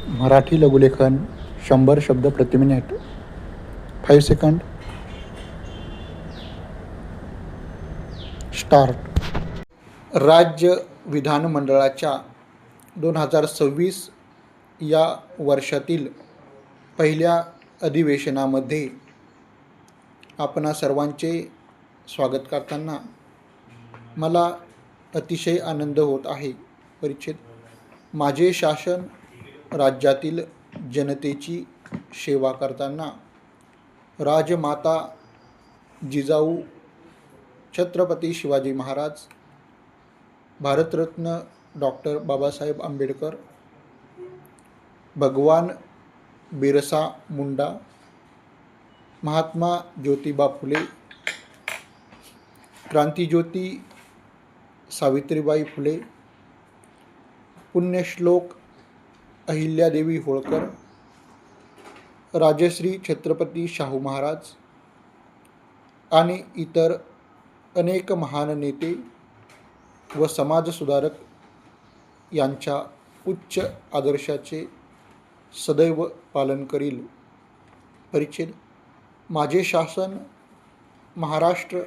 मराठी लघुलेखन 100 शब्द प्रति minute. 5 second. Start. राज्य विधानमंडळाच्या 2026 या वर्षातील पहिल्या अधिवेशनामध्ये आपणा सर्वांचे स्वागत करताना मला अतिशय आनंद होत आहे. परिच्छेद. माझे शासन राज्यातील जनतेची सेवा करताना राजमाता जिजाऊ छत्रपती शिवाजी महाराज, भारतरत्न डॉक्टर बाबासाहेब आंबेडकर, भगवान बिरसा मुंडा, महात्मा ज्योतिबा फुले, क्रांतिज्योती सावित्रीबाई फुले, पुण्यश्लोक अहिल्यादेवी होळकर, राजश्री छत्रपती शाहू महाराज आणि इतर अनेक महान नेते व समाजसुधारक यांच्या उच्च आदर्शाचे सदैव पालन करील. परिच्छेद. माझे शासन महाराष्ट्र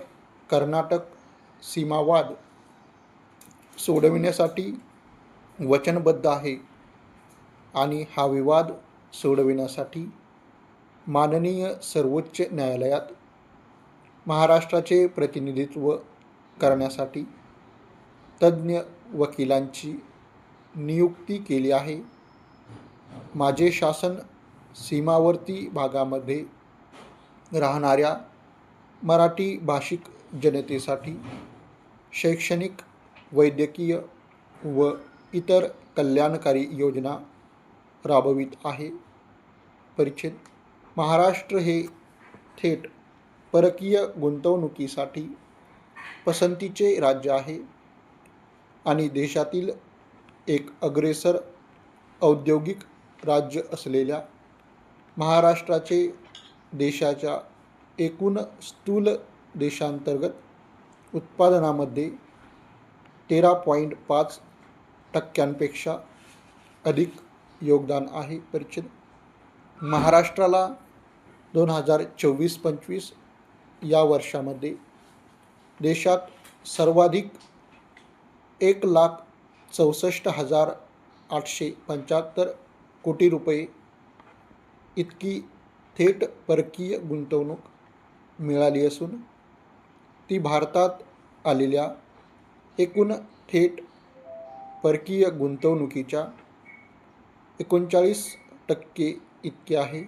कर्नाटक सीमावाद सोडविण्यासाठी वचनबद्ध आहे आणि हा विवाद सोडविण्यासाठी माननीय सर्वोच्च न्यायालयात महाराष्ट्राचे प्रतिनिधित्व करण्यासाठी तज्ज्ञ वकिलांची नियुक्ती केली आहे. माझे शासन सीमावर्ती भागामध्ये राहणाऱ्या मराठी भाषिक जनतेसाठी शैक्षणिक, वैद्यकीय व इतर कल्याणकारी योजना राबवित आहे. परिच्छेद. महाराष्ट्र हे थेट परकीय गुंतवणुकीसाठी पसंतीचे राज्य आहे आणि देशातील एक अग्रेसर औद्योगिक राज्य असलेल्या महाराष्ट्राचे देशाच्या एकूण स्थूल देशांतर्गत उत्पादनामध्ये 13.5% अधिक योगदान आहे. परिच्छेद. महाराष्ट्राला 2024-25 या वर्षामध्ये देशात सर्वाधिक 1,64,875 कोटी रुपये इतकी थेट परकीय गुंतवणूक मिळाली असून ती भारतात आलेल्या एकूण थेट परकीय गुंतवणुकीच्या 39% इतके आहे.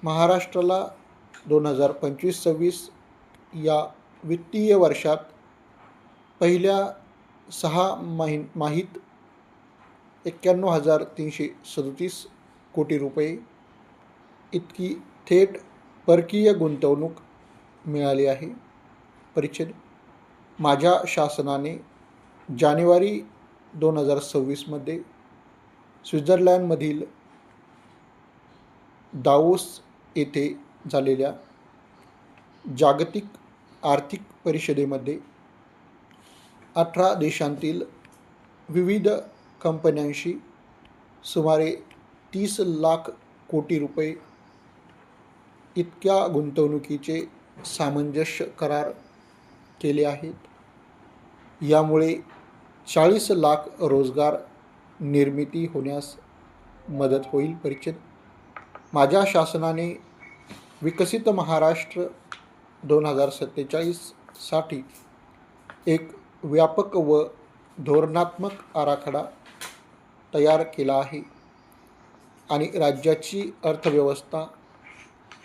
महाराष्ट्राला 2025-26 या वित्तीय वर्षात पहिल्या 6 माहीत 91,337 कोटी रुपये इतकी थेट परकीय गुंतवणूक मिळाली आहे. परिच्छेद. माझ्या शासनाने जानेवारी 2026 स्वित्झर्लंडमधील दावोस येथे झालेल्या जागतिक आर्थिक परिषदेमध्ये 18 देशांतील विविध कंपन्यांशी सुमारे 30 लाख कोटी रुपये इतक्या गुंतवणुकीचे सामंजस्य करार केले आहेत. यामुळे 40 लाख रोजगार निर्मिती होण्यास मदत होईल. परिच्छेद. माझ्या शासनाने विकसित महाराष्ट्र 2047 साठी एक व्यापक व धोरणात्मक आराखडा तयार केला आहे आणि राज्याची अर्थव्यवस्था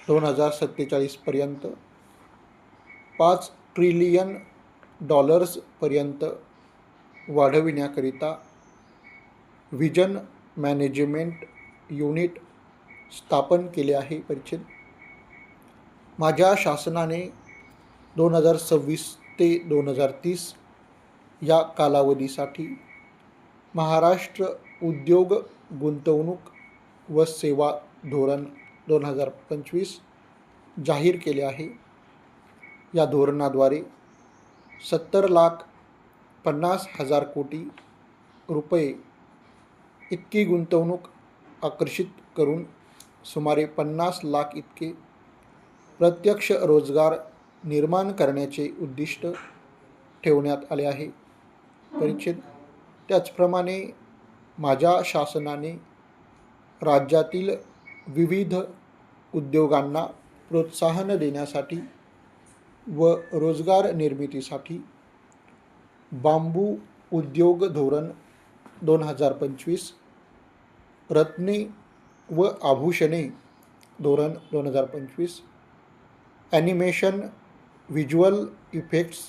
2047 पर्यंत $5 ट्रिलियन पर्यंत वाढविण्याकरिता व्हिजन मॅनेजमेंट युनिट स्थापन केले आहे. परिच्छेद. माझ्या शासनाने 2026 ते 2030 या कालावधीसाठी महाराष्ट्र उद्योग, गुंतवणूक व सेवा धोरण 2025 जाहीर केले आहे. या धोरणाद्वारे 70,50,000 कोटी रुपये इतकी गुंतवणूक आकर्षित करून सुमारे 50 लाख इतके प्रत्यक्ष रोजगार निर्माण करण्याचे उद्दिष्ट ठेवण्यात आले आहे. परिच्छेद. त्याचप्रमाणे माझ्या शासनाने राज्यातील विविध उद्योगांना प्रोत्साहन देण्यासाठी व रोजगार निर्मितीसाठी बांबू उद्योग धोरण 2025, रत्ने व आभूषणे धोरण 2025, animation, visual effects,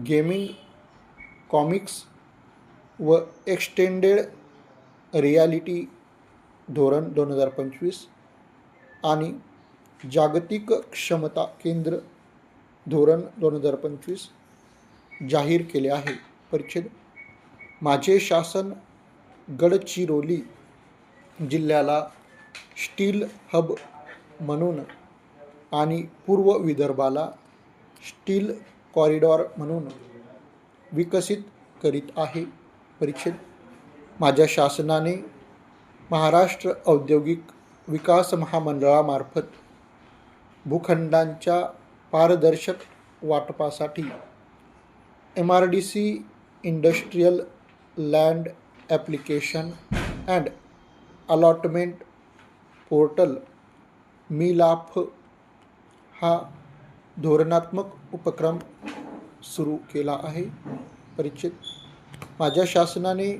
gaming, comics व एक्सटेंडेड रियालिटी धोरण 2025 आणि जागतिक क्षमता केंद्र धोरण 2025 जाहीर केले आहे. परिच्छेद. माझे शासन गडचिरोली जिल्ह्याला स्टील हब म्हणून आणि पूर्व विदर्भाला स्टील कॉरिडॉर म्हणून विकसित करीत आहे. परिच्छेद. माझ्या शासनाने महाराष्ट्र औद्योगिक विकास महामंडळामार्फत भूखंडांच्या पारदर्शक वाटपासाठी MRDC industrial land application and allotment portal मिलाफ हा धोरणात्मक उपक्रम सुरू केला आहे. परिच्छेद. माझ्या शासनाने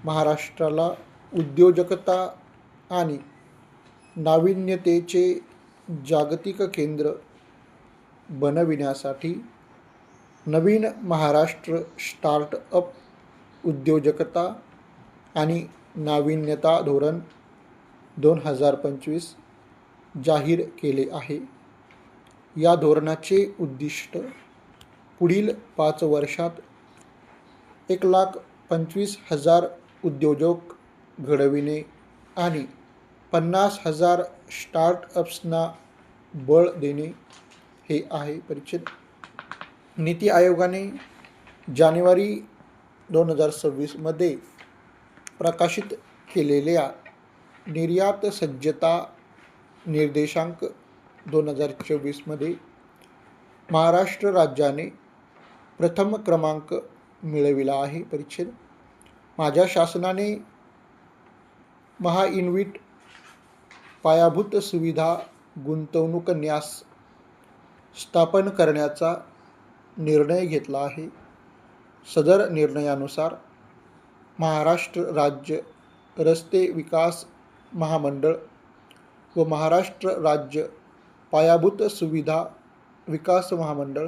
महाराष्ट्राला उद्योजकता आणि नाविन्यतेचे जागतिक केंद्र बनविण्यासाठी नवीन महाराष्ट्र स्टार्टअप उद्योजकता आणि नाविन्यता धोरण 2025 जाहीर केले आहे. या धोरणाचे उद्दिष्ट पुढील 5 वर्षात 1,25,000 उद्योजक घडविणे आणि 50,000 स्टार्टअप्सना बळ देणे हे आहे. परिच्छेद. नीती आयोगाने जानेवारी 2026 मध्ये प्रकाशित केलेल्या निर्यात सज्जता निर्देशांक 2024 मध्ये महाराष्ट्र राज्याने प्रथम क्रमांक मिळविला आहे. परिच्छेद. माझ्या शासनाने महाइन्व्हिट पायाभूत सुविधा गुंतवणूक न्यास स्थापन करण्याचा निर्णय घेतला आहे. सदर निर्णयानुसार महाराष्ट्र राज्य रस्ते विकास महामंडळ व महाराष्ट्र राज्य पायाभूत सुविधा विकास महामंडळ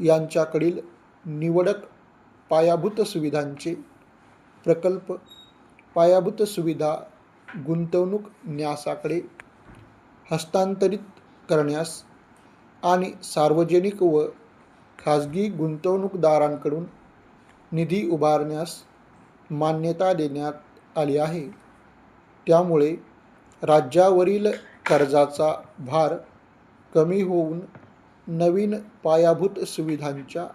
यांच्याकडील निवडक पायाभूत सुविधांचे प्रकल्प पायाभूत सुविधा गुंतवणूक न्यासाकडे हस्तांतरित करण्यास आणि सार्वजनिक व खाजगी गुंतवणूकदारांकडून निधी उभारण्यास मान्यता देण्यात आली आहे. त्यामुळे राज्यावरील कर्जाचा भार कमी होऊन नवीन पायाभूत सुविधांच्या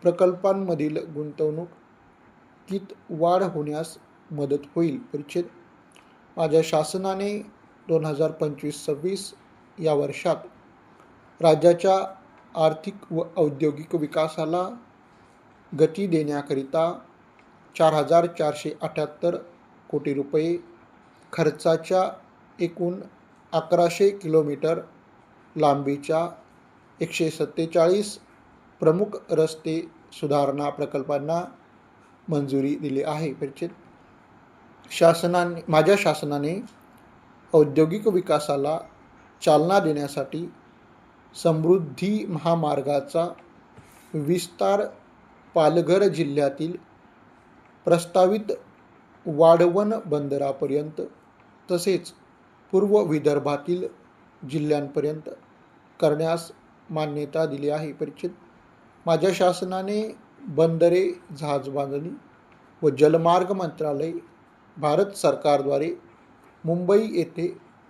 प्रकल्पांमधील गुंतवणुकीत वाढ होण्यास मदत होईल. परिच्छेद. माझ्या शासनाने 2025-26 या वर्षात राज्याच्या आर्थिक व औद्योगिक विकासाला गती देण्याकरिता 4,478 कोटी रुपये खर्चाच्या एकूण 1,100 किलोमीटर लांबीच्या 147 प्रमुख रस्ते सुधारणा प्रकल्पांना मंजुरी दिली आहे. परिच्छेद. माझ्या शासनाने औद्योगिक विकासाला चालना देण्यासाठी समृद्धी महामार्गाचा विस्तार पालघर जिल्ह्यातील प्रस्तावित वाढवण बंदरापर्यंत तसेच पूर्व विदर्भातील जिल्ह्यांपर्यंत करण्यास मान्यता दिली आहे. परिच्छेद. माझ्या शासनाने बंदरे, जहाजबांधणी व जलमार्ग मंत्रालय भारत सरकारद्वारे मुंबई येथे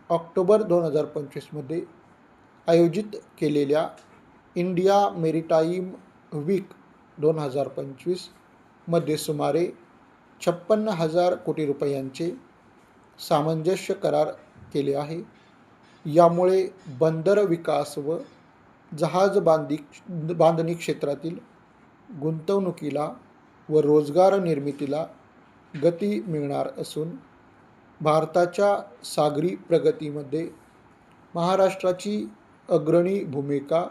ऑक्टोबर 2025 मध्ये आयोजित केलेल्या इंडिया मेरीटाईम वीक 2025 मध्ये सुमारे 56,000 कोटी रुपयांचे सामंजस्य करार केले आहे. यामुळे बंदर विकास व जहाज बांधणी क्षेत्रातील गुंतवणुकीला व रोजगार निर्मितीला गती मिळणार असून भारताच्या सागरी प्रगतीमध्ये महाराष्ट्राची अग्रणी भूमिका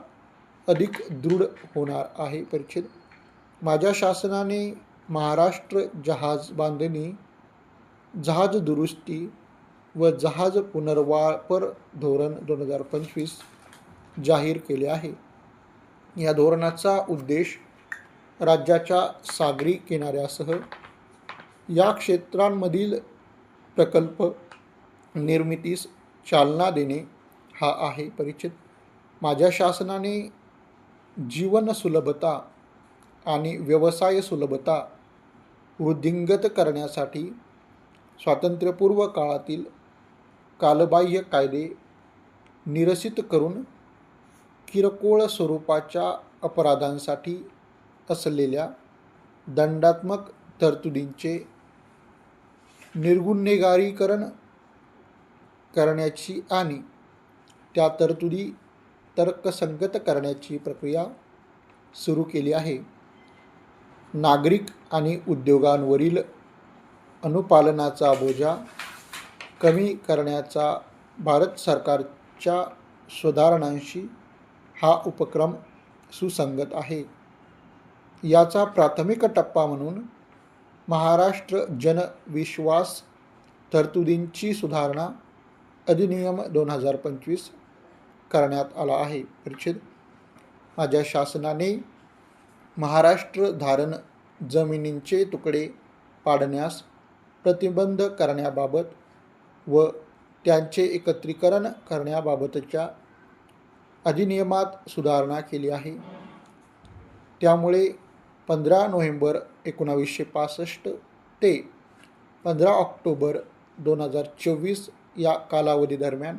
अधिक दृढ होणार आहे. परीक्षित माझ्या शासनाने महाराष्ट्र जहाज बांधणी, जहाज दुरुस्ती व जहाज पुनर्वापर धोरण 2025 जाहीर केले आहे. या धोरणाचा उद्देश राज्याच्या सागरी किनाऱ्यासह या क्षेत्रांमधील प्रकल्प निर्मितीस चालना देणे हा आहे. परीक्षित माझ्या शासनाने जीवन सुलभता आणि व्यवसाय सुलभता वृद्धिंगत करण्यासाठी स्वातंत्र्यपूर्व काळातील कालबाह्य कायदे निरसित करून किरकोळ स्वरूपाच्या अपराधांसाठी असलेल्या दंडात्मक तरतुदींचे निर्गुन्हेगारीकरण करण्याची आणि त्या तरतुदी तर्कसंगत करण्याची प्रक्रिया सुरू केली आहे. नागरिक आणि उद्योगांवरील अनुपालनाचा बोजा कमी करण्याचा भारत सरकारच्या सुधारणांशी हा उपक्रम सुसंगत आहे. याचा प्राथमिक टप्पा म्हणून महाराष्ट्र जन विश्वास तरतुदींची सुधारणा अधिनियम 2025 करण्यात आला आहे. परीक्षित माझ्या शासनाने महाराष्ट्र धारण जमिनींचे तुकडे पाडण्यास प्रतिबंध करण्याबाबत व त्यांचे एकत्रीकरण करण्याबाबतच्या अधिनियमात सुधारणा केली आहे. त्यामुळे 15 नोव्हेंबर 1965 ते 15 ऑक्टोबर 2024 या कालावधीदरम्यान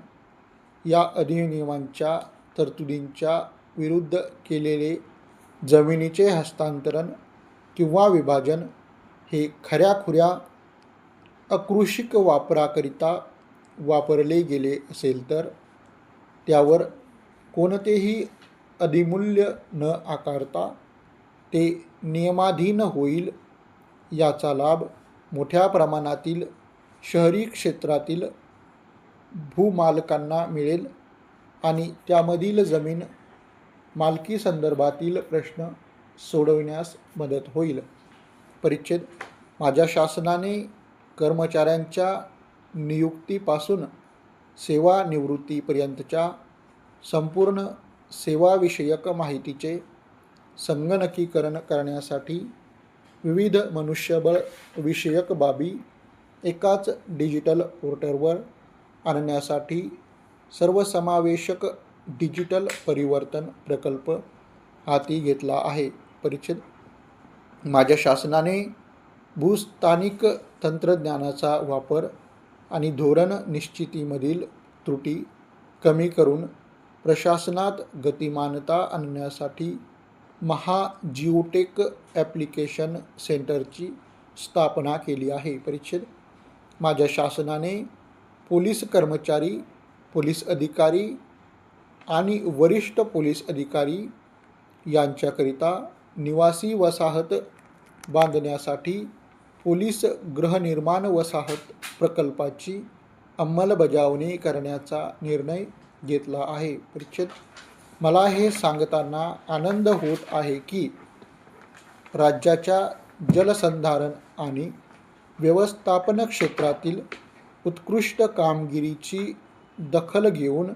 या अधिनियमांच्या तरतुदींच्या विरुद्ध केलेले जमिनीचे हस्तांतरण किंवा विभाजन हे खऱ्याखुऱ्या अकृषिक वापराकरिता वापरले गेले असेल तर त्यावर कोणतेही अधिमूल्य न आकारता ते नियमाधीन होईल. याचा लाभ मोठ्या प्रमाणातील शहरी क्षेत्रातील भूमालकांना मिळेल आणि त्यामधील जमीन मालकी संदर्भातील प्रश्न सोडविण्यास मदत होईल. परिच्छेद माझ्या शासनाने कर्मचाऱ्यांच्या नियुक्तीपासून सेवानिवृत्तीपर्यंतच्या संपूर्ण सेवाविषयक माहितीचे संगणकीकरण करण्यासाठी विविध मनुष्यबळ विषयक बाबी एकाच डिजिटल पोर्टलवर आणण्यासाठी सर्वसमावेशक डिजिटल परिवर्तन प्रकल्प हाती घेतला आहे. परीक्षित माझ्या शासनाने भूस्थानिक तंत्रज्ञानाचा वापर आणि धोरण निश्चितीमधील त्रुटी कमी करून प्रशासनात गतिमानता आणण्यासाठी महाजिओटेक ॲप्लिकेशन सेंटरची स्थापना केली आहे. परीक्षित माझ्या शासनाने पोलीस कर्मचारी, पोलीस अधिकारी आणि वरिष्ठ पोलीस अधिकारी यांच्याकरिता निवासी वसाहत बांधण्यासाठी पोलीस गृहनिर्माण वसाहत प्रकल्पाची अंमलबजावणी करण्याचा निर्णय घेतला आहे. परीक्षित मला हे सांगताना आनंद होत आहे की राज्याच्या जलसंधारण आणि व्यवस्थापन क्षेत्रातील उत्कृष्ट कामगिरीची दखल घेऊन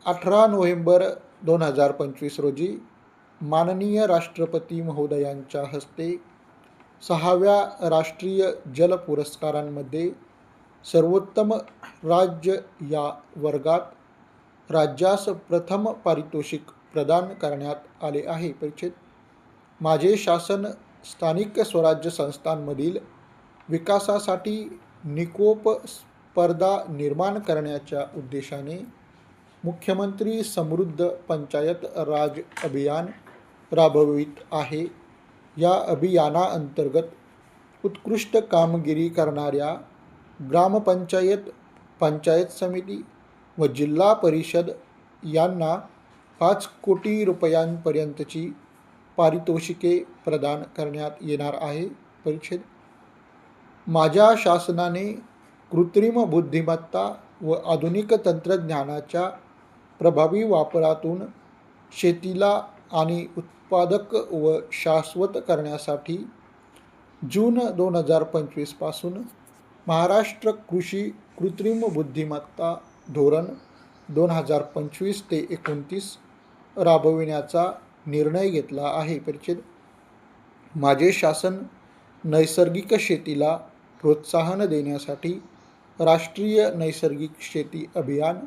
18 नोव्हेंबर 2025 रोजी माननीय राष्ट्रपती महोदयांच्या हस्ते 6व्या राष्ट्रीय जल पुरस्कारांमध्ये सर्वोत्तम राज्य या वर्गात राज्यास प्रथम पारितोषिक प्रदान करण्यात आले आहे. परीक्षित माझे शासन स्थानिक स्वराज्य संस्थांमधील विकासासाठी निकोप स्पर्धा निर्माण करण्याच्या उद्देशाने मुख्यमंत्री समृद्ध पंचायत राज अभियान राबवित आहे. या अभियानाअंतर्गत उत्कृष्ट कामगिरी करणाऱ्या ग्रामपंचायत, पंचायत समिती व जिल्हा परिषद यांना 5 कोटी रुपयांपर्यंतची पारितोषिके प्रदान करण्यात येणार आहे. परिच्छेद माझ्या शासनाने कृत्रिम बुद्धिमत्ता व आधुनिक तंत्रज्ञानाच्या प्रभावी वापरातून शेतीला आणि उत्पादक व शाश्वत करण्यासाठी जून 2025 पासून महाराष्ट्र कृषी कृत्रिम बुद्धिमत्ता धोरण 2025 ते 29 राबविण्याचा निर्णय घेतला आहे. परिच्छेद माझे शासन नैसर्गिक शेतीला प्रोत्साहन देण्यासाठी राष्ट्रीय नैसर्गिक शेती अभियान,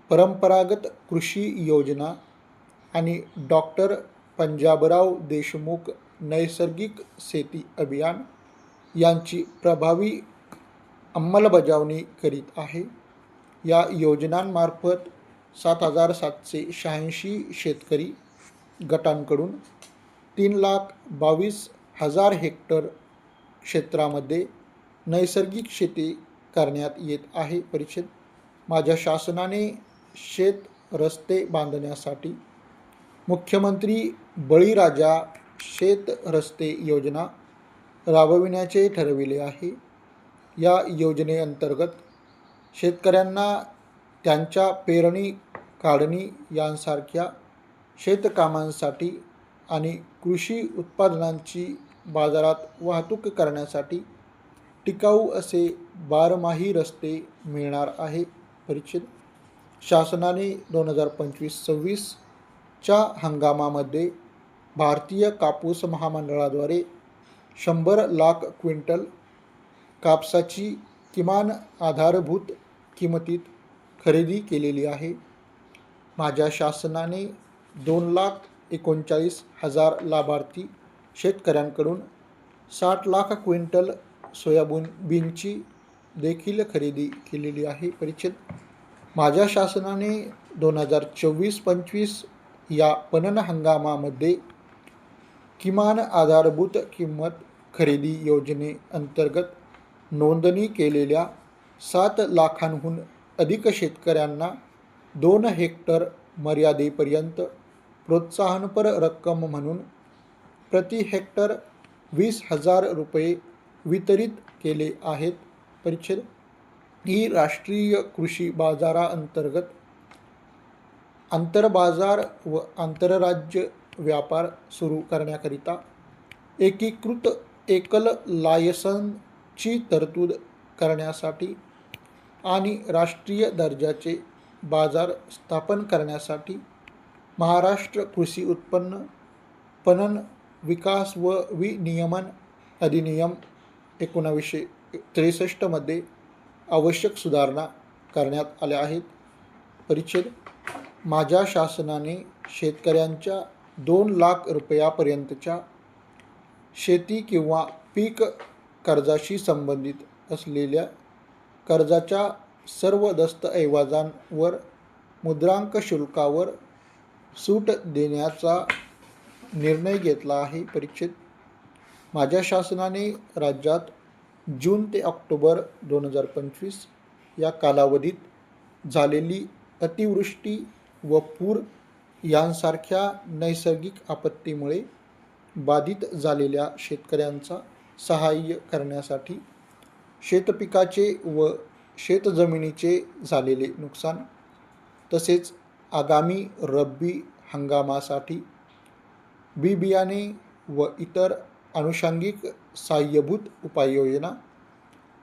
परंपरागत कृषी योजना आणि डॉक्टर पंजाबराव देशमुख नैसर्गिक शेती अभियान यांची प्रभावी अंमलबजावणी करीत आहे. या योजनांमार्फत 7,786 शेतकरी गटांकडून 3,22,000 हेक्टर क्षेत्रामध्ये नैसर्गिक शेती करण्यात येत आहे. परिच्छेद माझ्या शासनाने शेत रस्ते बांधण्यासाठी मुख्यमंत्री बळीराजा शेत रस्ते योजना राबविण्याचे ठरविले आहे. या योजनेअंतर्गत शेतकऱ्यांना त्यांच्या पेरणी, काढणी यांसारख्या शेतकामांसाठी आणि कृषी उत्पादनांची बाजारात वाहतूक करण्यासाठी टिकाऊ असे बारमाही रस्ते मिळणार आहे. परिच्छेद शासनाने 2025-26 च्या हंगामामध्ये भारतीय कापूस महामंडळाद्वारे 100 लाख क्विंटल कापसाची किमान आधारभूत किमतीत खरेदी केलेली आहे. माझ्या शासनाने 2,39,000 लाभार्थी शेतकऱ्यांकडून 60 लाख क्विंटल सोयाबीनची देखील खरेदी केलेली आहे. परिच्छेद माझ्या शासनाने 2024-25 या पणन हंगामामध्ये किमान आधारभूत किंमत खरेदी योजनेअंतर्गत नोंदणी केलेल्या 7 लाखांहून अधिक शेतकऱ्यांना 2 हेक्टर मर्यादेपर्यंत प्रोत्साहनपर रक्कम म्हणून प्रति हेक्टर 20,000 रुपये वितरित केले आहेत. परिच्छेद ही राष्ट्रीय कृषी बाजाराअंतर्गत आंतरबाजार व आंतरराज्य व्यापार सुरू करण्याकरिता एकीकृत एकल लायसन्सची तरतूद करण्यासाठी आणि राष्ट्रीय दर्जाचे बाजार स्थापन करण्यासाठी महाराष्ट्र कृषी उत्पन्न पणन विकास व विनियमन अधिनियम 1963 मध्ये आवश्यक सुधारणा करण्यात आल्या आहेत. परिच्छेद माझ्या शासनाने शेतकऱ्यांच्या 2 लाख रुपयापर्यंतच्या शेती किंवा पीक कर्जाशी संबंधित असलेल्या कर्जाच्या सर्व दस्तऐवजांवर मुद्रांक शुल्कावर सूट देण्याचा निर्णय घेतला आहे. परिच्छेद माझ्या शासनाने राज्यात जून ते ऑक्टोबर 2025 या कालावधीत झालेली अतिवृष्टी व पूर यांसारख्या नैसर्गिक आपत्तीमुळे बाधित झालेल्या शेतकऱ्यांचा सहाय्य करण्यासाठी शेतपिकाचे व शेतजमिनीचे झालेले नुकसान तसेच आगामी रब्बी हंगामासाठी बी बियाणे व इतर अनुषंगिक सहाय्यभूत उपाययोजना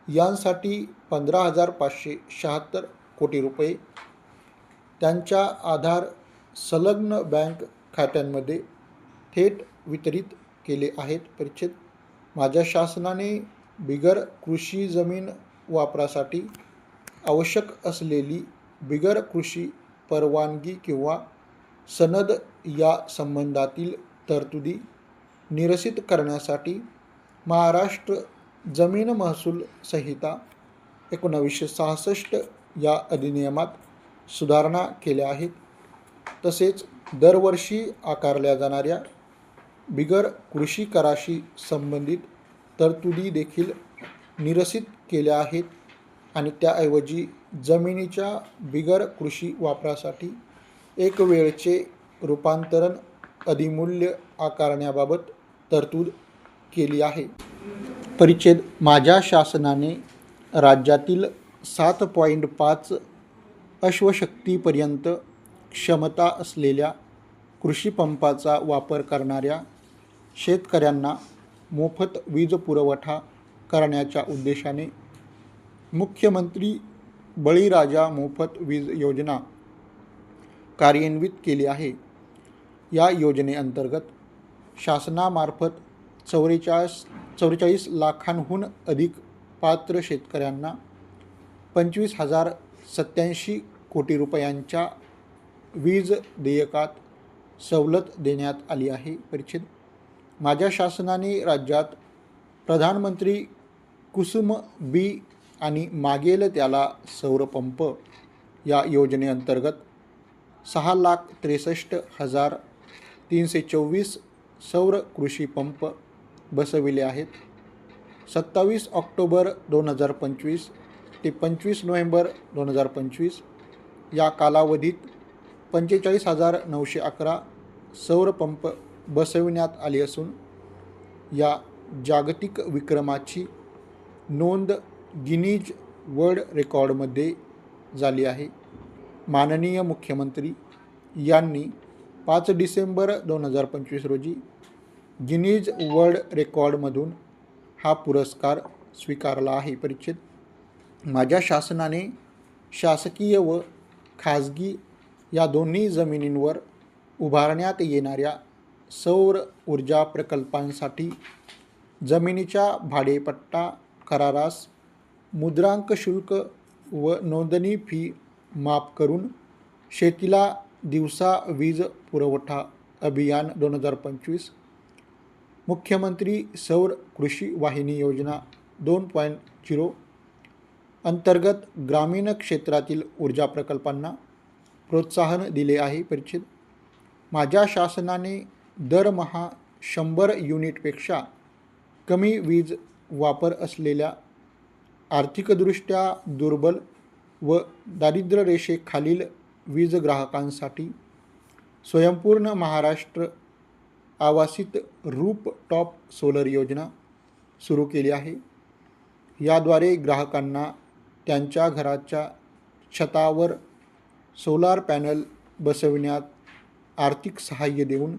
यांसाठी 15,576 कोटी रुपये त्यांच्या आधार संलग्न बँक खात्यांमध्ये थेट वितरित केले आहेत. परिच्छेद माझ्या शासनाने बिगर कृषी जमीन वापरासाठी आवश्यक असलेली बिगर कृषी परवानगी किंवा सनद या संबंधातील तरतुदी निरसित करण्यासाठी महाराष्ट्र जमीन महसूल संहिता 1966 या अधिनियमात सुधारणा केल्या आहेत. तसेच दरवर्षी आकारल्या जाणाऱ्या बिगर कृषी कराशी संबंधित तरतुदी देखील निरसित केल्या आहेत. आणि त्याऐवजी जमिनीच्या बिगर कृषी वापरासाठी एक वेळचे रूपांतरण अधिमूल्य आकारण्याबाबत तरतूद केली आहे. परिच्छेद माझ्या शासनाने राज्यातील 7.5 अश्वशक्तीपर्यंत क्षमता असलेल्या कृषीपंपाचा वापर करणाऱ्या शेतकऱ्यांना मोफत वीज पुरवठा करण्याच्या उद्देशाने मुख्यमंत्री बळीराजा मोफत वीज योजना कार्यान्वित केली आहे. या योजनेअंतर्गत शासनामार्फत 44 लाखांहून अधिक पात्र शेतकऱ्यांना 25,087 कोटी रुपयांच्या वीज देयकात सवलत देण्यात आली आहे. परिच्छेद माझ्या शासनाने राज्यात प्रधानमंत्री कुसुम बी आणि मागेल त्याला सौर पंप या योजनेअंतर्गत 6,63,324 सौर कृषी पंप बसविले आहेत. 27 ऑक्टोबर 2025 ते 25 नोव्हेंबर 2025 या कालावधीत 45,911 सौर पंप बसविण्यात आली असून या जागतिक विक्रमाची नोंद गिनीज वर्ल्ड रेकॉर्डमध्ये झाली आहे. माननीय मुख्यमंत्री यांनी 5 डिसेंबर 2025 रोजी गिनीज वर्ल्ड रेकॉर्डमधून हा पुरस्कार स्वीकारला आहे. परिच्छेद माझ्या शासनाने शासकीय व खाजगी या दोन्ही जमिनींवर उभारण्यात येणाऱ्या सौर ऊर्जा प्रकल्पांसाठी जमिनीच्या भाडेपट्टा करारास मुद्रांक शुल्क व नोंदणी फी माफ करून शेतीला दिवसा वीज पुरवठा अभियान 2025 मुख्यमंत्री सौर कृषी वाहिनी योजना 2.0 अंतर्गत ग्रामीण क्षेत्रातील ऊर्जा प्रकल्पांना प्रोत्साहन दिले आहे. परिच्छेद माझ्या शासनाने दरमहा 100 युनिटपेक्षा कमी वीज वापर असलेल्या आर्थिकदृष्ट्या दुर्बल व दारिद्र्य रेषेखालील वीज ग्राहकांसाठी स्वयंपूर्ण महाराष्ट्र आवासित रूपटॉप सोलर योजना सुरू केली आहे. याद्वारे ग्राहकांना त्यांच्या घराच्या छतावर सोलार पॅनल बसविण्यात आर्थिक सहाय्य देऊन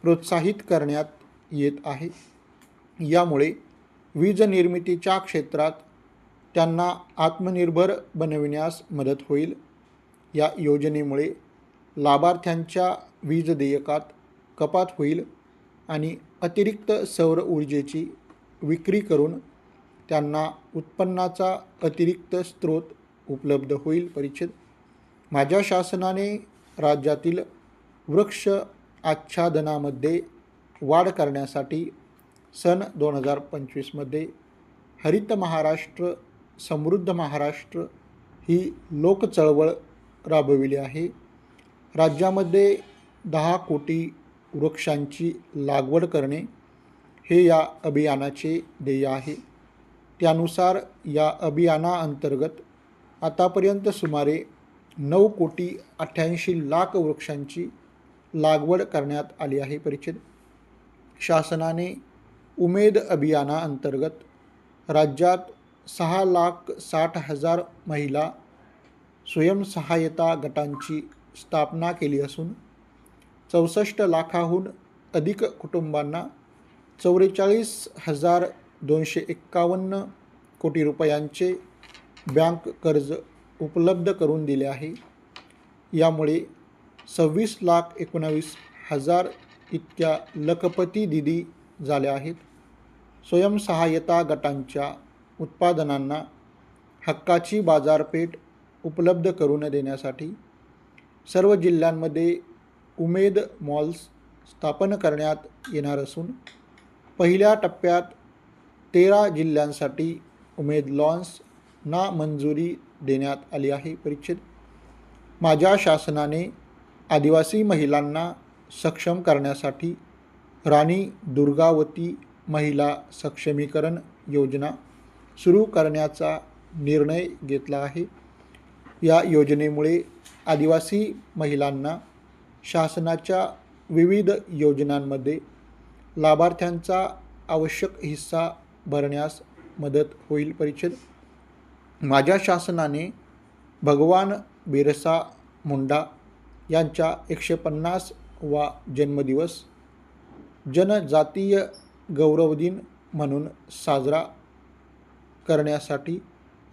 प्रोत्साहित करण्यात येत आहे. यामुळे वीज निर्मितीच्या क्षेत्रात त्यांना आत्मनिर्भर बनविण्यास मदत होईल. या योजनेमुळे लाभार्थ्यांच्या वीज देयकात कपात होईल आणि अतिरिक्त सौर ऊर्जेची विक्री करून त्यांना उत्पन्नाचा अतिरिक्त स्रोत उपलब्ध होईल. परिच्छेद माझ्या शासनाने राज्यातील वृक्ष आच्छादनामध्ये वाढ करण्यासाठी सन 2025मध्ये हरित महाराष्ट्र समृद्ध महाराष्ट्र ही लोकचळवळ राबविली आहे. राज्यामध्ये 10 कोटी वृक्षांची लागवड करणे हे या अभियानाचे ध्येय आहे. त्यानुसार या अभियानाअंतर्गत आतापर्यंत सुमारे 9,88,00,000 वृक्षांची लागवड करण्यात आली आहे. परिच्छेद शासनाने उमेद अभियानाअंतर्गत राज्यात 6,60,000 महिला स्वयंसहायता गटांची स्थापना केली असून 64 लाखाहून अधिक कुटुंबांना 44,251 कोटी रुपयांचे बँक कर्ज उपलब्ध करून दिले आहे. यामुळे 26,19,000 इतक्या लखपती दिदी झाल्या आहेत. स्वयंसहायता गटांच्या उत्पादनांना हक्काची बाजारपेठ उपलब्ध करून देण्यासाठी सर्व जिल्ह्यांमध्ये उमेद मॉल्स स्थापन करण्यात येणार असून पहिल्या टप्प्यात 13 जिल्ह्यांसाठी उमेद लॉन्सना मंजुरी देण्यात आली आहे. परिच्छेद माझ्या शासनाने आदिवासी महिलांना सक्षम करण्यासाठी राणी दुर्गावती महिला सक्षमीकरण योजना सुरू करण्याचा निर्णय घेतला आहे. या योजनेमुळे आदिवासी महिलांना शासनाच्या विविध योजनांमध्ये लाभार्थ्यांचा आवश्यक हिस्सा भरण्यास मदत होईल. परिच्छेद माझ्या शासनाने भगवान बिरसा मुंडा यांचा 150वा जन्मदिवस जनजातीय गौरव दिन म्हणून साजरा करण्यासाठी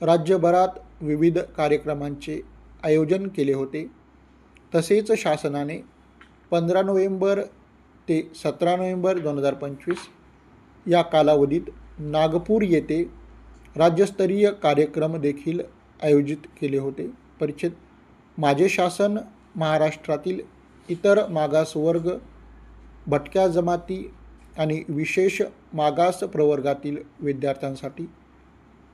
राज्यभरात विविध कार्यक्रमांचे आयोजन केले होते. तसेच शासनाने 15 नोव्हेंबर ते 17 नोव्हेंबर 2025 या कालावधीत नागपूर येथे राज्यस्तरीय कार्यक्रम देखील आयोजित केले होते. परिच्छेद माझे शासन महाराष्ट्रातील इतर मागासवर्ग, भटक्या जमाती आणि विशेष मागास प्रवर्गातील विद्यार्थ्यांसाठी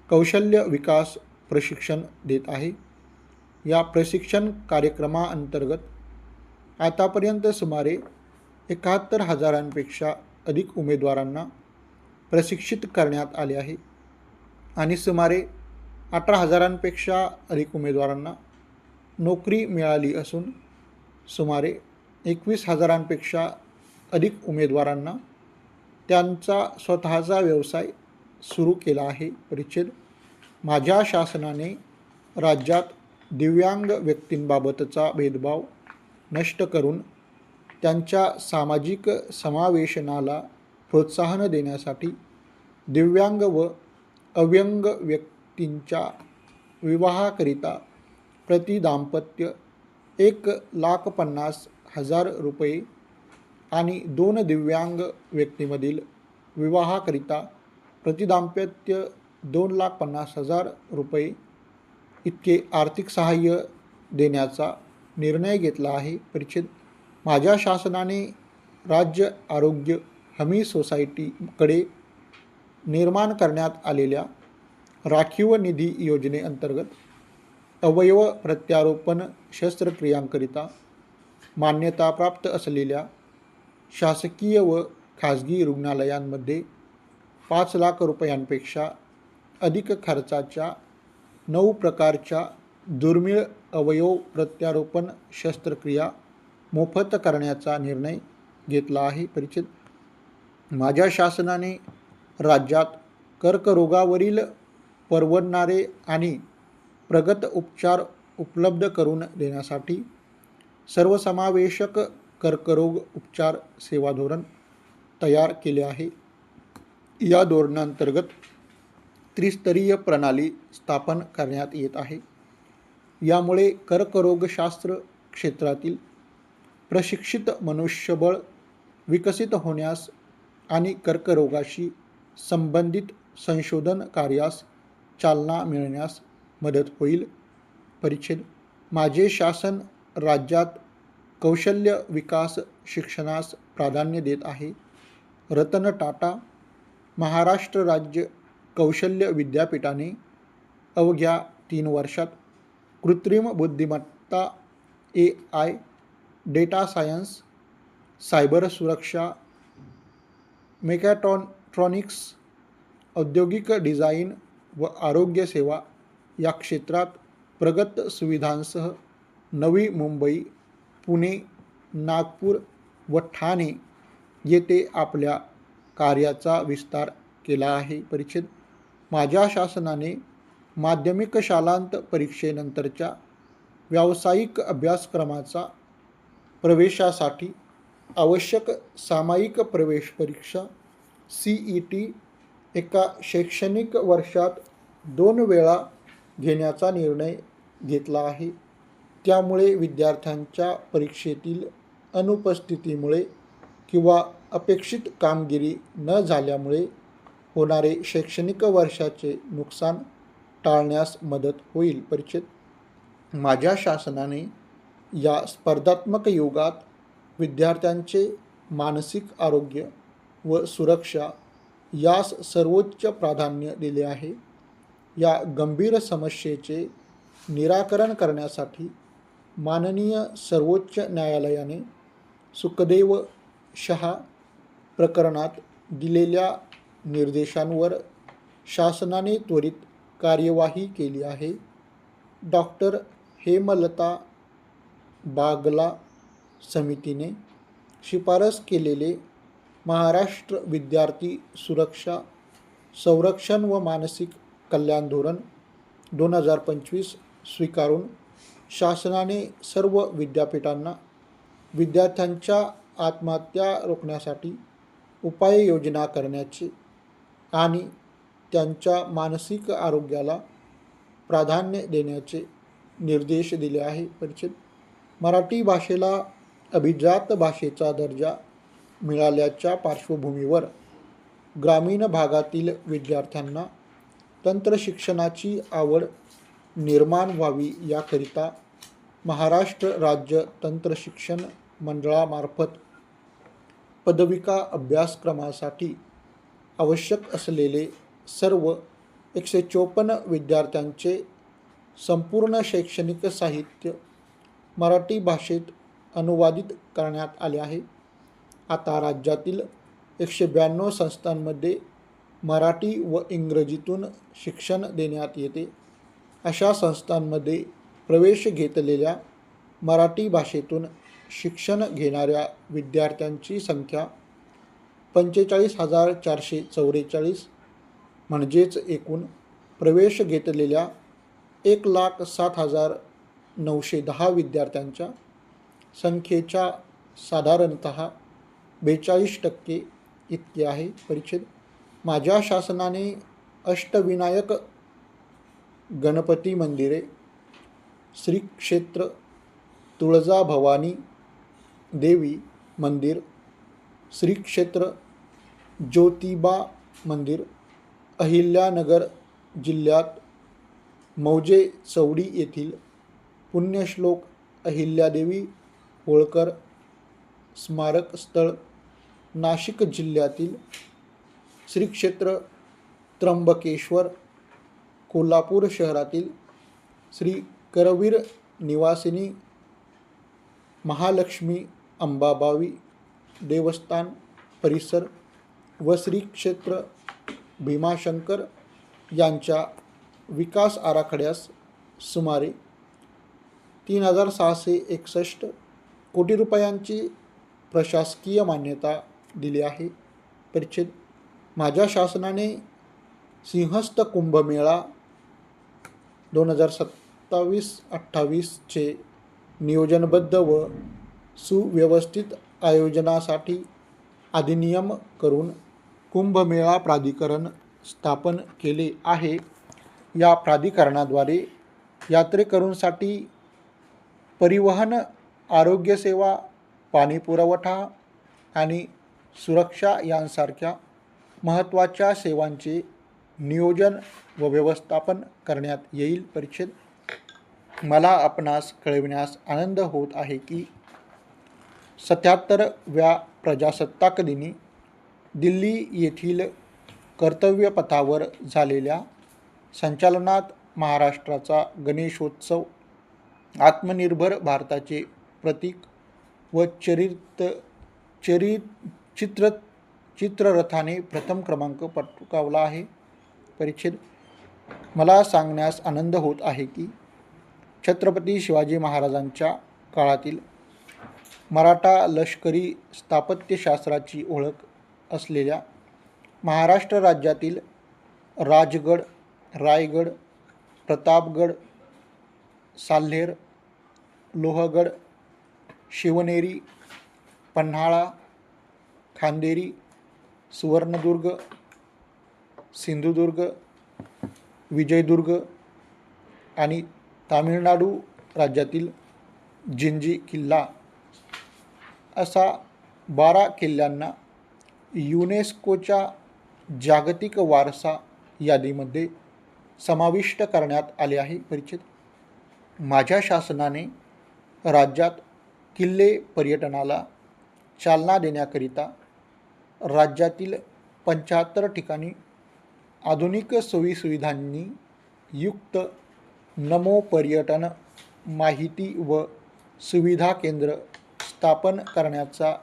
कौशल्य विकास प्रशिक्षण देत आहे. या प्रशिक्षण कार्यक्रमाअंतर्गत आतापर्यंत सुमारे 71,000पेक्षा अधिक उमेदवारांना प्रशिक्षित करण्यात आले आहे आणि सुमारे 18,000पेक्षा अधिक उमेदवारांना नोकरी मिळाली असून सुमारे 21,000पेक्षा अधिक उमेदवारांना त्यांचा स्वतःचा व्यवसाय सुरू केला आहे. परिच्छेद माझ्या शासनाने राज्यात दिव्यांग व्यक्तींबाबतचा भेदभाव नष्ट करून त्यांच्या सामाजिक समावेशनाला प्रोत्साहन देण्यासाठी दिव्यांग व अव्यंग व्यक्तींच्या विवाहाकरिता प्रति दाम्पत्य 1,50,000 रुपये आणि 2 दिव्यांग व्यक्तीमधील विवाहाकरिता प्रति दाम्पत्य 2,50,000 रुपये इतके आर्थिक सहाय्य देण्याचा निर्णय घेतला आहे. परिच्छेद माझ्या शासनाने राज्य आरोग्य हमी सोसायटीकडे निर्माण करण्यात आलेल्या राखीव निधी योजनेअंतर्गत अवयव प्रत्यारोपण शस्त्रक्रियांकरिता मान्यताप्राप्त असलेल्या शासकीय व खाजगी रुग्णालयांमध्ये 5 लाख रुपयांपेक्षा अधिक खर्चाच्या 9 प्रकारच्या दुर्मिळ अवयव प्रत्यारोपण शस्त्रक्रिया मोफत करण्याचा निर्णय घेतला आहे. परिच्छेद माझ्या शासनाने राज्यात कर्करोगावरील परवडणारे आणि प्रगत उपचार उपलब्ध करून देण्यासाठी सर्वसमावेशक कर्करोग उपचार सेवा धोरण तयार केले आहे. या धोरणांतर्गत त्रिस्तरीय प्रणाली स्थापन करण्यात येत आहे. यामुळे कर्करोगशास्त्र क्षेत्रातील प्रशिक्षित मनुष्यबळ विकसित होण्यास आणि कर्करोगाशी संबंधित संशोधन कार्यास चालना मिळण्यास मदत होईल. परिच्छेद माझे शासन राज्यात कौशल्य विकास शिक्षणास प्राधान्य देत आहे. रतन टाटा महाराष्ट्र राज्य कौशल्य विद्यापीठाने अवघ्या 3 वर्षात कृत्रिम बुद्धिमत्ता, AI, डेटा सायन्स, सायबर सुरक्षा, मेकॅट्रॉनिक्स, औद्योगिक डिझाईन व आरोग्य सेवा या क्षेत्रात प्रगत सुविधांसह नवी मुंबई, पुणे, नागपूर व ठाणे येथे आपल्या कार्याचा विस्तार केला आहे. परिच्छेद माझ्या शासनाने माध्यमिक शालांत परीक्षेनंतरच्या व्यावसायिक अभ्यासक्रमाचा प्रवेशासाठी आवश्यक सामायिक प्रवेश परीक्षा CET एका शैक्षणिक वर्षात 2 वेळा घेण्याचा निर्णय घेतला आहे. त्यामुळे विद्यार्थ्यांच्या परीक्षेतील अनुपस्थितीमुळे किंवा अपेक्षित कामगिरी न झाल्यामुळे होणारे शैक्षणिक वर्षाचे नुकसान टाळण्यास मदत होईल. परिच्छेद माझ्या शासनाने या स्पर्धात्मक युगात विद्यार्थ्यांचे मानसिक आरोग्य व सुरक्षा यास सर्वोच्च प्राधान्य दिले आहे. या गंभीर समस्येचे निराकरण करण्यासाठी माननीय सर्वोच्च न्यायालयाने सुखदेव शहा प्रकरणात दिलेल्या निर्देशांवर शासनाने त्वरित कार्यवाही केली आहे. डॉक्टर हेमलता बागला समितीने शिफारस केलेले महाराष्ट्र विद्यार्थी सुरक्षा संरक्षण व मानसिक कल्याण धोरण 2025 स्वीकारून शासनाने सर्व विद्यापीठांना विद्यार्थ्यांच्या आत्महत्या रोखण्यासाठी उपाययोजना करण्याचे आणि त्यांच्या मानसिक आरोग्याला प्राधान्य देण्याचे निर्देश दिले आहे. परिचित मराठी भाषेला अभिजात भाषेचा दर्जा मिळाल्याच्या पार्श्वभूमीवर ग्रामीण भागातील विद्यार्थ्यांना तंत्रशिक्षणाची आवड निर्माण व्हावी याकरिता महाराष्ट्र राज्य तंत्रशिक्षण मंडळामार्फत पदविका अभ्यासक्रमासाठी आवश्यक असलेले सर्व 154 विद्यार्थ्यांचे संपूर्ण शैक्षणिक साहित्य मराठी भाषेत अनुवादित करण्यात आले आहे. आता राज्यातील 192 संस्थांमध्ये मराठी व इंग्रजीतून शिक्षण देण्यात येते. अशा संस्थांमध्ये प्रवेश घेतलेल्या मराठी भाषेतून शिक्षण घेणाऱ्या विद्यार्थ्यांची संख्या 45,444 म्हणजेच एकूण प्रवेश घेतलेल्या 1,07,910 विद्यार्थ्यांच्या संख्येच्या साधारणतः 42% इतके आहे. परिच्छेद माझ्या शासनाने अष्टविनायक गणपती मंदिरे, श्री क्षेत्र तुळजाभवानी देवी मंदिर, श्री क्षेत्र ज्योतिबा मंदिर, अहिल्यानगर जिल्ह्यात मौजे चौडी येथील पुण्यश्लोक अहिल्यादेवी होळकर स्मारक स्थळ, नाशिक जिल्ह्यातील श्री क्षेत्र त्र्यंबकेश्वर, कोल्हापूर शहरातील श्री करवीर निवासिनी महालक्ष्मी अंबाबाई देवस्थान परिसर व श्री क्षेत्र भीमाशंकर यांच्या विकास आराखड्यास सुमारे 3,661 कोटी रुपयांची प्रशासकीय मान्यता दिली आहे. परिच्छेद माझ्या शासनाने सिंहस्थ कुंभमेळा 2027-28चे नियोजनबद्ध व सुव्यवस्थित आयोजनासाठी अधिनियम करून कुंभमेळा प्राधिकरण स्थापन केले आहे. या प्राधिकरणाद्वारे यात्रेकरूंसाठी परिवहन, आरोग्यसेवा, पाणीपुरवठा आणि सुरक्षा यांसारख्या महत्त्वाच्या सेवांचे नियोजन व व्यवस्थापन करण्यात येईल. परिच्छेद मला आपणास कळविण्यास आनंद होत आहे की 77व्या प्रजासत्ताक दिनी दिल्ली येथील कर्तव्यपथावर झालेल्या संचलनात महाराष्ट्राचा गणेशोत्सव आत्मनिर्भर भारताचे प्रतीक व चित्ररथाने प्रथम क्रमांक पटकावला आहे. परिच्छेद मला सांगण्यास आनंद होत आहे की छत्रपती शिवाजी महाराजांच्या काळातील मराठा लष्करी स्थापत्यशास्त्राची ओळख असलेल्या महाराष्ट्र राज्यातील राजगड, रायगड, प्रतापगड, साल्हेर, लोहगड, शिवनेरी, पन्हाळा, खांदेरी, सुवर्णदुर्ग, सिंधुदुर्ग, विजयदुर्ग आणि तामिळनाडू राज्यातील जिंजी किल्ला असा 12 किल्ल्यांना युनेस्कोच्या जागतिक वारसा यादीमध्ये समाविष्ट करण्यात आले आहे. परिचित माझ्या शासनाने राज्यात किल्ले पर्यटनाला चालना देण्याकरिता राज्यातील 75 ठिकाणी आधुनिक सोयीसुविधांनी युक्त नमो पर्यटन माहिती व सुविधा केंद्र स्थापन करण्याचा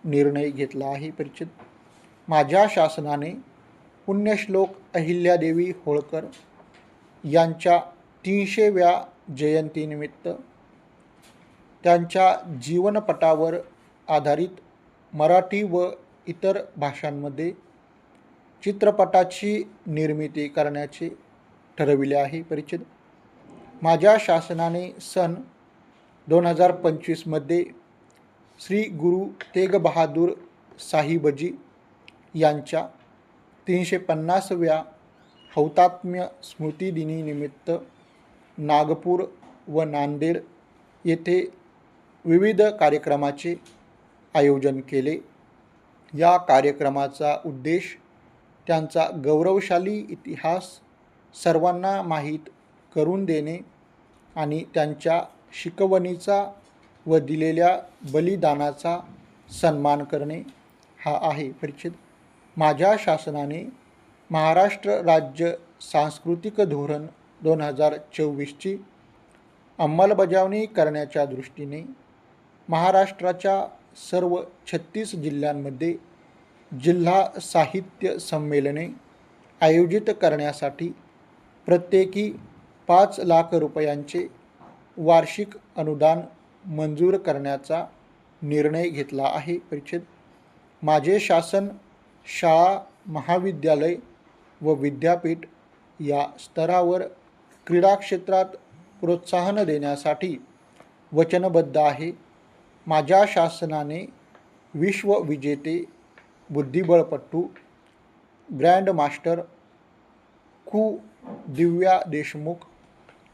निर्णय घेतला आहे. परिचित माझ्या शासनाने पुण्यश्लोक अहिल्यादेवी होळकर यांच्या 300व्या जयंतीनिमित्त त्यांच्या जीवनपटावर आधारित मराठी व इतर भाषांमध्ये चित्रपटाची निर्मिती करण्याचे ठरविले आहे. परिचित, माझ्या शासनाने सन 2025मध्ये श्री गुरु तेग बहादूर साहिबजी यांच्या 350व्या हौतात्म्य स्मृतिदिनीनिमित्त नागपूर व नांदेड येथे विविध कार्यक्रमाचे आयोजन केले. या कार्यक्रमाचा उद्देश त्यांचा गौरवशाली इतिहास सर्वांना माहीत करून देणे आणि त्यांच्या शिकवणीचा व दिलेल्या बलिदानाचा सन्मान करणे हा आहे. परिचित, माझ्या शासनाने महाराष्ट्र राज्य सांस्कृतिक धोरण 2024ची अंमलबजावणी करण्याच्या दृष्टीने महाराष्ट्राच्या सर्व 36 जिल्ह्यांमध्ये जिल्हा साहित्य संमेलने आयोजित करण्यासाठी प्रत्येकी 5 लाख रुपयांचे वार्षिक अनुदान मंजूर करण्याचा निर्णय घेतला आहे. परिचित, माझे शासन शाळा, महाविद्यालय व विद्यापीठ या स्तरावर क्रीडा क्षेत्रात प्रोत्साहन देण्यासाठी वचनबद्ध आहे. माझ्या शासनाने विश्वविजेते बुद्धिबळपटू, ग्रँड मास्टर कू दिव्या देशमुख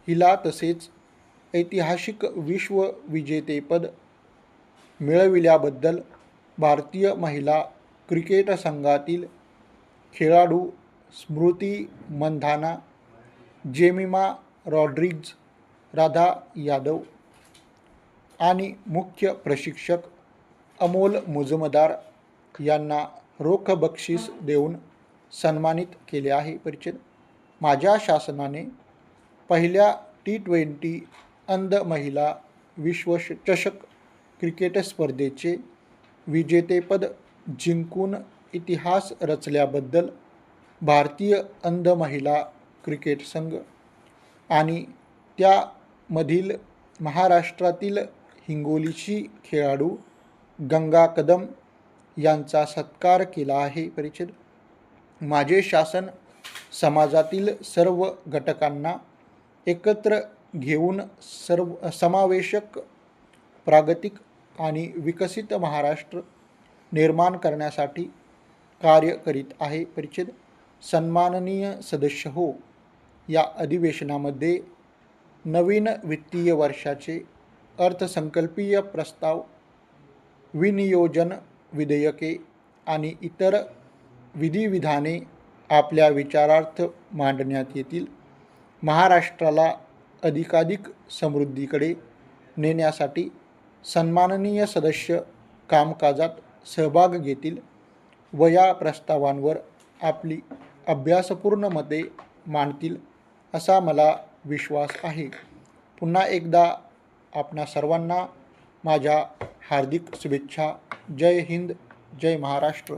हिला तसेच ऐतिहासिक विश्वविजेतेपद मिळविल्याबद्दल भारतीय महिला क्रिकेट संघातील खेळाडू स्मृती मंधाना, जेमिमा रॉड्रिग्ज, राधा यादव आणि मुख्य प्रशिक्षक अमोल मुजुमदार यांना रोख बक्षीस देऊन सन्मानित केले आहे. परिचित, माझ्या शासनाने पहिल्या T20 अंध महिला विश्वचषक क्रिकेट स्पर्धेचे विजेतेपद जिंकून इतिहास रचल्याबद्दल भारतीय अंध महिला क्रिकेट संघ आणि त्यामधील महाराष्ट्रातील हिंगोलीची खेळाडू गंगा कदम यांचा सत्कार केला आहे. परिचित, माझे शासन समाजातील सर्व घटकांना एकत्र घेऊन समावेशक, प्रागतिक आणि विकसित महाराष्ट्र निर्माण करण्यासाठी कार्य करीत आहे. परिचित, सन्माननीय सदस्य हो, या अधिवेशनामध्ये नवीन वित्तीय वर्षाचे अर्थसंकल्पीय प्रस्ताव, विनियोजन विधेयके आणि इतर विधिविधाने आपल्या विचारार्थ मांडण्यात येतील. महाराष्ट्राला अधिकाधिक समृद्धीकडे नेण्यासाठी सन्माननीय सदस्य कामकाजात सहभाग घेतील व या प्रस्तावांवर आपली अभ्यासपूर्ण मते मांडतील असा मला विश्वास आहे. पुन्हा एकदा आपणा सर्वांना माझ्या हार्दिक शुभेच्छा. जय हिंद, जय महाराष्ट्र.